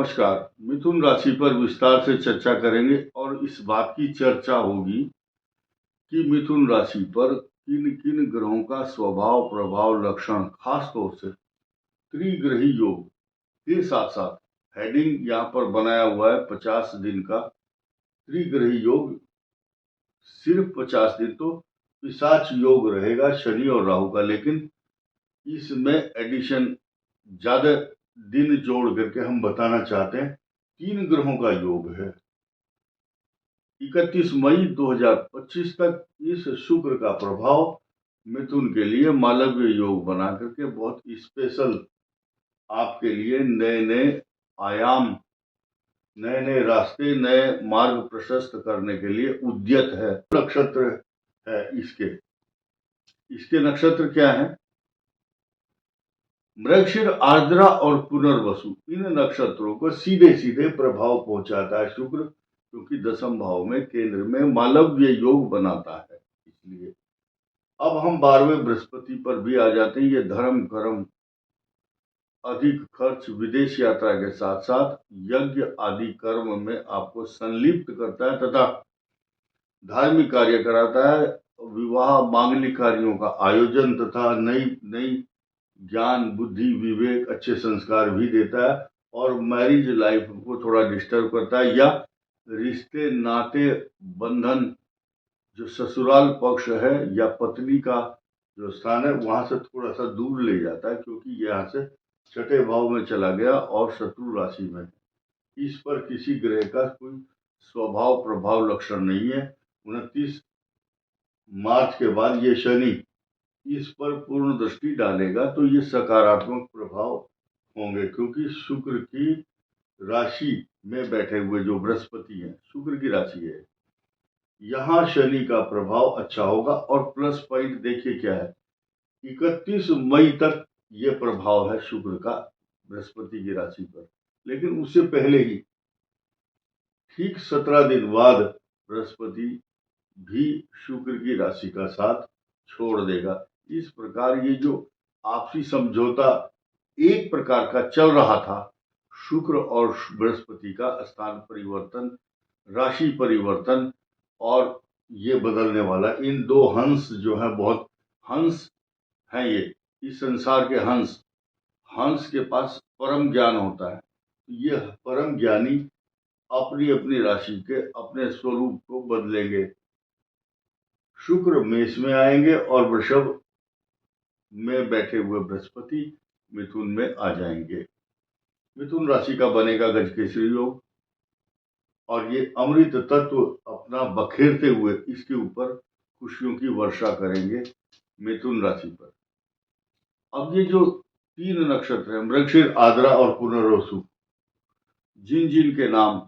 नमस्कार। मिथुन राशि पर विस्तार से चर्चा करेंगे और इस बात की चर्चा होगी कि मिथुन राशि पर किन किन ग्रहों का स्वभाव प्रभाव लक्षण, खास तौर से त्रिग्रही योग के साथ साथ हेडिंग यहाँ पर बनाया हुआ है 50 दिन का त्रिग्रही योग। सिर्फ 50 दिन तो पिशाच योग रहेगा शनि और राहु का, लेकिन इसमें एडिशन ज्यादा दिन जोड़ करके हम बताना चाहते हैं। 3 ग्रहों का योग है। 31 मई 2025 तक इस शुक्र का प्रभाव मिथुन के लिए मालव्य योग बना करके बहुत स्पेशल आपके लिए नए नए आयाम, नए नए रास्ते, नए मार्ग प्रशस्त करने के लिए उद्यत है। नक्षत्र है इसके नक्षत्र क्या है? मृगशिर, आर्द्रा और पुनर्वसु। इन नक्षत्रों को सीधे सीधे प्रभाव पहुंचाता है शुक्र, क्योंकि दशम भाव में केंद्र में मालव्य योग बनाता है। इसलिए अब हम 12वें बृहस्पति पर भी आ जाते हैं। ये धर्म कर्म, अधिक खर्च, विदेश यात्रा के साथ साथ यज्ञ आदि कर्म में आपको संलिप्त करता है तथा धार्मिक कार्य कराता है। विवाह मांगलिक कार्यों का आयोजन तथा नई नई ज्ञान बुद्धि विवेक अच्छे संस्कार भी देता है और मैरिज लाइफ को थोड़ा डिस्टर्ब करता है, या रिश्ते नाते बंधन जो ससुराल पक्ष है या पत्नी का जो स्थान है वहां से थोड़ा सा दूर ले जाता है, क्योंकि यहाँ से छठे भाव में चला गया और शत्रु राशि में। इस पर किसी ग्रह का कोई स्वभाव प्रभाव लक्षण नहीं है। 29 मार्च के बाद ये शनि इस पर पूर्ण दृष्टि डालेगा तो ये सकारात्मक प्रभाव होंगे, क्योंकि शुक्र की राशि में बैठे हुए जो बृहस्पति हैं, शुक्र की राशि है, यहाँ शनि का प्रभाव अच्छा होगा। और प्लस पॉइंट देखिए क्या है, 31 मई तक ये प्रभाव है शुक्र का बृहस्पति की राशि पर, लेकिन उससे पहले ही ठीक 17 दिन बाद बृहस्पति भी शुक्र की राशि का साथ छोड़ देगा। इस प्रकार ये जो आपसी समझौता एक प्रकार का चल रहा था, शुक्र और बृहस्पति का स्थान परिवर्तन, राशि परिवर्तन, और ये बदलने वाला, इन दो हंस जो है, बहुत हंस हैं ये, इस संसार के हंस, हंस के पास परम ज्ञान होता है। ये परम ज्ञानी अपनी अपनी राशि के अपने स्वरूप को बदलेंगे। शुक्र मेष में आएंगे और वृषभ में बैठे हुए बृहस्पति मिथुन में आ जाएंगे। मिथुन राशि का बनेगा गजकेसरी योग और ये अमृत तत्व अपना बखेरते हुए इसके ऊपर खुशियों की वर्षा करेंगे मिथुन राशि पर। अब ये जो 3 नक्षत्र हैं, मृगशिर, आद्रा और पुनर्वसु, जिन जिन के नाम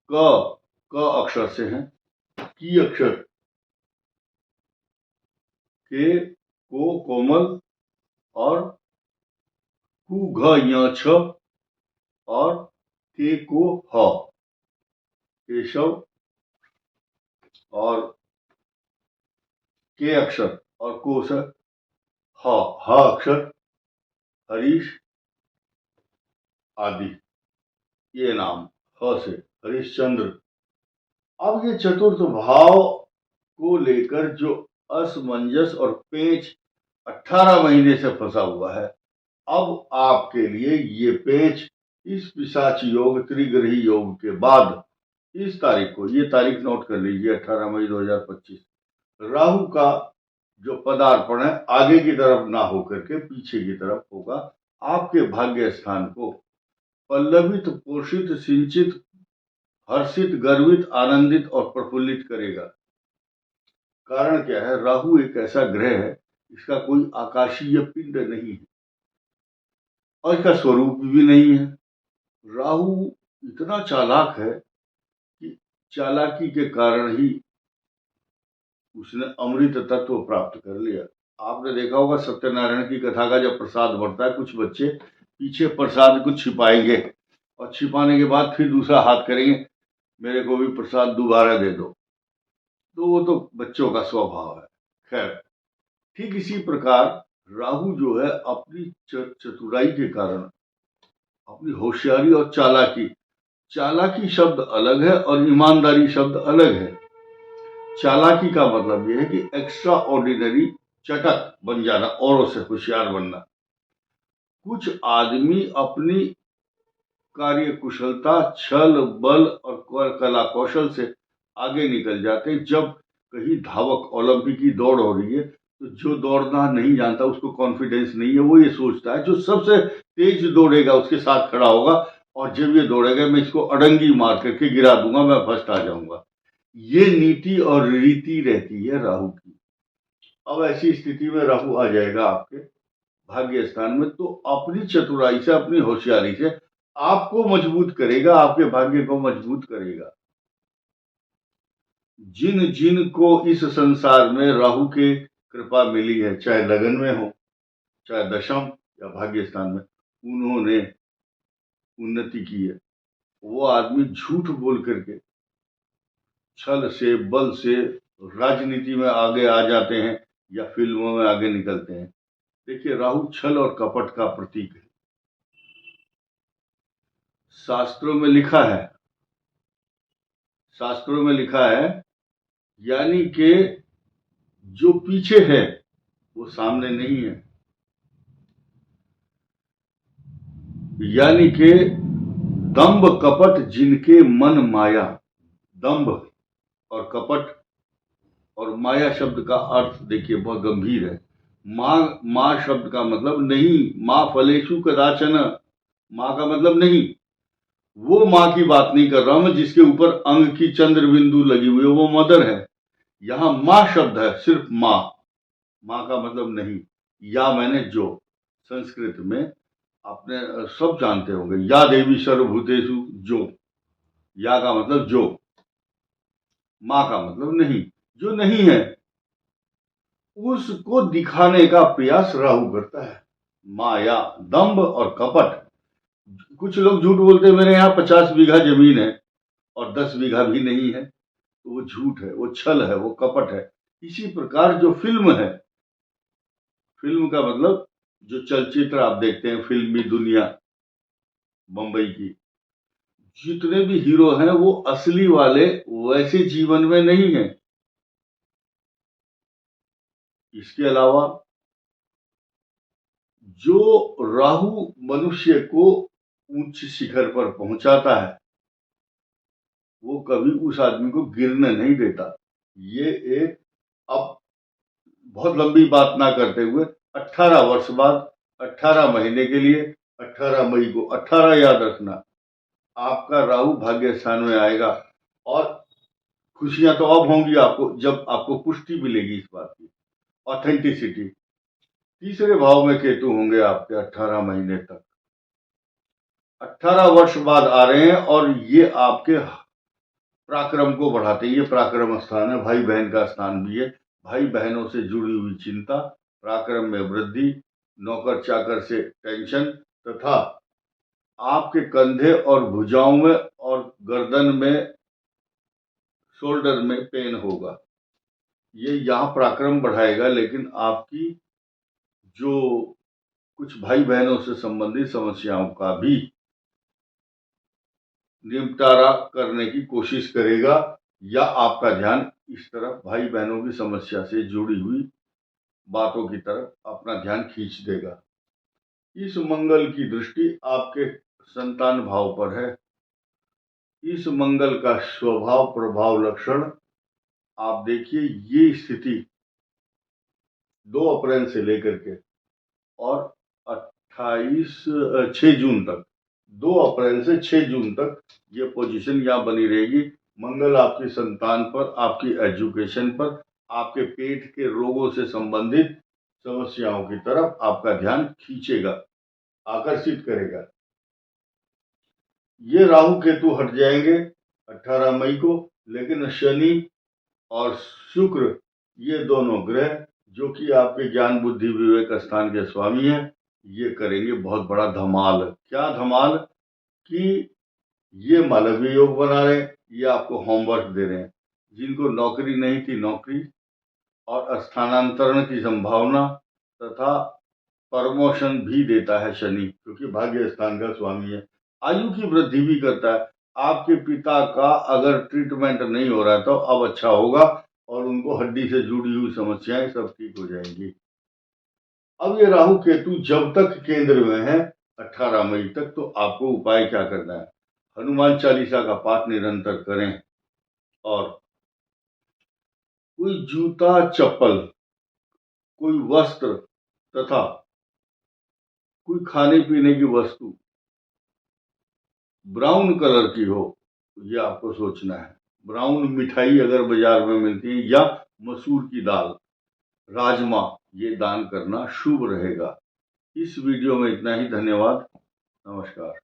क अक्षर से हैं, की अक्षर, के को कोमल और कु घ य छ और के को ह, केशव, और के अक्षर और को से ह अक्षर हरीश आदि, ये नाम ह से हरिश्चंद्र। अब ये चतुर्थ भाव को लेकर जो असमंजस और पेच 18 महीने से फंसा हुआ है, अब आपके लिए ये पेच इस पिशाच योग त्रिग्रही योग के बाद इस तारीख को, ये तारीख नोट कर लीजिए, 18 मई 2025, राहु का जो पदार्पण है आगे की तरफ ना होकर के पीछे की तरफ होगा। आपके भाग्य स्थान को पल्लवित, पोषित, सिंचित, हर्षित, गर्वित, आनंदित और प्रफुल्लित करेगा। कारण क्या है? राहु एक ऐसा ग्रह है, इसका कोई आकाशीय पिंड नहीं है और इसका स्वरूप भी नहीं है। राहु इतना चालाक है कि चालाकी के कारण ही उसने अमृत तत्व प्राप्त कर लिया। आपने देखा होगा सत्यनारायण की कथा का जब प्रसाद बढ़ता है, कुछ बच्चे पीछे प्रसाद को छिपाएंगे और छिपाने के बाद फिर दूसरा हाथ करेंगे, मेरे को भी प्रसाद दोबारा दे दो। तो वो तो बच्चों का स्वभाव है। खैर, ठीक इसी प्रकार राहु जो है अपनी चतुराई के कारण अपनी होशियारी और चालाकी। चालाकी शब्द अलग है और ईमानदारी शब्द अलग है। चालाकी का मतलब यह है कि एक्स्ट्रा ऑर्डिनरी, चटक बन जाना, औरों से होशियार बनना। कुछ आदमी अपनी कार्य कुशलता, छल बल और कला कौशल से आगे निकल जाते हैं। जब कहीं धावक ओलंपिक की दौड़ हो रही है तो जो दौड़ना नहीं जानता, उसको कॉन्फिडेंस नहीं है, वो ये सोचता है जो सबसे तेज दौड़ेगा उसके साथ खड़ा होगा और जब ये दौड़ेगा मैं इसको अड़ंगी मार करके गिरा दूंगा, मैं फर्स्ट आ जाऊंगा। ये नीति और रीति रहती है राहु की। अब ऐसी स्थिति में राहु आ जाएगा आपके भाग्य स्थान में, तो अपनी चतुराई से, अपनी होशियारी से आपको मजबूत करेगा, आपके भाग्य को मजबूत करेगा। जिन जिन को इस संसार में राहु के कृपा मिली है, चाहे लगन में हो, चाहे दशम या भाग्य स्थान में, उन्होंने उन्नति की है। वो आदमी झूठ बोल करके, छल से, बल से राजनीति में आगे आ जाते हैं या फिल्मों में आगे निकलते हैं। देखिए, राहु छल और कपट का प्रतीक है। शास्त्रों में लिखा है, शास्त्रों में लिखा है, यानी कि जो पीछे है वो सामने नहीं है। यानी कि दंभ कपट जिनके मन माया। दंभ और कपट और माया शब्द का अर्थ देखिए बहुत गंभीर है। माँ शब्द का मतलब नहीं, माँ फलेषु कदाचन, माँ का मतलब नहीं। वो माँ की बात नहीं कर रहा हूं मैं जिसके ऊपर अंग की चंद्र बिंदु लगी हुई है, वो मदर है। यहां माँ शब्द है, सिर्फ माँ। माँ का मतलब नहीं। या मैंने जो, संस्कृत में आपने सब जानते होंगे, या देवी सर्वभूतेषु, जो। या का मतलब जो, माँ का मतलब नहीं, जो नहीं है उसको दिखाने का प्रयास राहु करता है। माया, दंभ और कपट। कुछ लोग झूठ बोलते हैं, मेरे यहाँ 50 बीघा जमीन है और 10 बीघा भी नहीं है, तो वो झूठ है, वो छल है, वो कपट है। इसी प्रकार जो फिल्म है, फिल्म का मतलब जो चलचित्र आप देखते हैं, फिल्मी दुनिया मुंबई की, जितने भी हीरो हैं वो असली वाले वैसे जीवन में नहीं है। इसके अलावा जो राहु मनुष्य को उच्च शिखर पर पहुंचाता है, वो कभी उस आदमी को गिरने नहीं देता। ये एक, अब बहुत लंबी बात ना करते हुए, 18 वर्ष बाद, 18 महीने के लिए, 18 मई को, 18 याद रखना, आपका राहु भाग्य स्थान में आएगा। और खुशियां तो अब होंगी आपको जब आपको पुष्टि मिलेगी इस बात की, ऑथेंटिसिटी। तीसरे भाव में केतु होंगे आपके 18 महीने तक। 18 वर्ष बाद आ रहे हैं और ये आपके पराक्रम को बढ़ाते हैं। ये पराक्रम स्थान है, भाई बहन का स्थान भी है। भाई बहनों से जुड़ी हुई चिंता, पराक्रम में वृद्धि, नौकर चाकर से टेंशन, तथा आपके कंधे और भुजाओं में और गर्दन में, शोल्डर में पेन होगा। ये यहाँ पराक्रम बढ़ाएगा, लेकिन आपकी जो कुछ भाई बहनों से संबंधित समस्याओं का भी निपटारा करने की कोशिश करेगा, या आपका ध्यान इस तरफ भाई बहनों की समस्या से जुड़ी हुई बातों की तरफ अपना ध्यान खींच देगा। इस मंगल की दृष्टि आपके संतान भाव पर है। इस मंगल का स्वभाव प्रभाव लक्षण आप देखिए, ये स्थिति 2 अप्रैल से लेकर के और 6 जून तक, 2 अप्रैल से 6 जून तक ये पोजीशन यहाँ बनी रहेगी। मंगल आपकी संतान पर, आपकी एजुकेशन पर, आपके पेट के रोगों से संबंधित समस्याओं की तरफ आपका ध्यान खींचेगा, आकर्षित करेगा। ये राहु केतु हट जाएंगे 18 मई को, लेकिन शनि और शुक्र, ये दोनों ग्रह जो कि आपके ज्ञान बुद्धि विवेक स्थान के स्वामी हैं, ये करेंगे बहुत बड़ा धमाल। क्या धमाल? कि ये मालवीय योग बना रहे हैं, ये आपको होमवर्क दे रहे हैं। जिनको नौकरी नहीं थी, नौकरी और स्थानांतरण की संभावना, तथा प्रमोशन भी देता है शनि, क्योंकि भाग्य स्थान का स्वामी है। आयु की वृद्धि भी करता है। आपके पिता का अगर ट्रीटमेंट नहीं हो रहा है तो अब अच्छा होगा, और उनको हड्डी से जुड़ी हुई समस्याएं सब ठीक हो जाएंगी। अब ये राहु केतु जब तक केंद्र में है 18 मई तक, तो आपको उपाय क्या करना है? हनुमान चालीसा का पाठ निरंतर करें, और कोई जूता चप्पल, कोई वस्त्र तथा कोई खाने पीने की वस्तु ब्राउन कलर की हो, ये आपको सोचना है। ब्राउन मिठाई अगर बाजार में मिलती है, या मसूर की दाल, राजमा, ये दान करना शुभ रहेगा। इस वीडियो में इतना ही। धन्यवाद। नमस्कार।